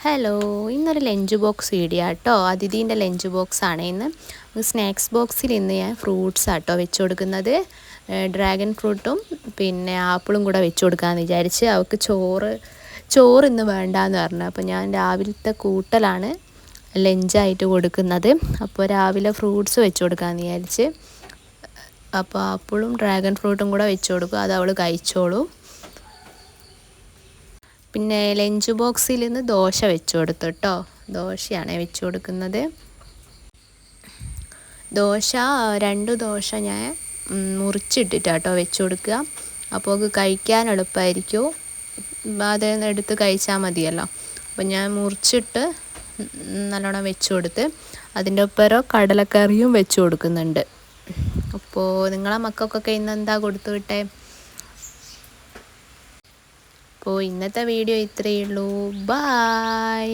Hello, ഇന്നൊരു lunch box video കേട്ടോ. അതിഥീൻ്റെ lunch box ആണ് ഇന്ന്. സ്നാക്സ് ബോക്സിൽ ഇന്ന് ഞാൻ ഫ്രൂട്ട്സ് ആട്ടോ വെച്ച് കൊടുക്കുന്നത്. ഡ്രാഗൺ ഫ്രൂട്ടും പിന്നെ ആപ്പിളും കൂടെ വെച്ച് കൊടുക്കാമെന്ന് വിചാരിച്ച്. അവൾക്ക് ചോറ് ഇന്ന് വേണ്ടാന്ന് പറഞ്ഞു. അപ്പോൾ ഞാൻ രാവിലത്തെ കൂട്ടലാണ് ലഞ്ചായിട്ട് കൊടുക്കുന്നത്. അപ്പോൾ രാവിലെ ഫ്രൂട്ട്സ് വെച്ച് കൊടുക്കാമെന്ന് വിചാരിച്ച്. അപ്പോൾ ആപ്പിളും ഡ്രാഗൺ ഫ്രൂട്ടും കൂടെ വെച്ച് കൊടുക്കും, അത് അവൾ കഴിച്ചോളൂ. പിന്നെ ലഞ്ച് ബോക്സിൽ നിന്ന് ദോശ വെച്ച് കൊടുത്തു കേട്ടോ. ദോശയാണ് വെച്ച് കൊടുക്കുന്നത്. രണ്ട് ദോശ ഞാൻ മുറിച്ചിട്ടിട്ടാട്ടോ വെച്ച് കൊടുക്കുക. അപ്പോൾ അത് കഴിക്കാൻ എളുപ്പമായിരിക്കും, അത് എടുത്ത് കഴിച്ചാൽ മതിയല്ലോ. അപ്പോൾ ഞാൻ മുറിച്ചിട്ട് നല്ലോണം വെച്ച് കൊടുത്ത് അതിൻ്റെ ഒപ്പം കടലക്കറിയും വെച്ച് കൊടുക്കുന്നുണ്ട്. അപ്പോൾ നിങ്ങളെ മക്കൾക്കൊക്കെ ഇന്ന് എന്താ കൊടുത്തു വിട്ടേ? അപ്പോൾ ഇന്നത്തെ വീഡിയോ ഇത്രയേ ഉള്ളൂ. ബായ്.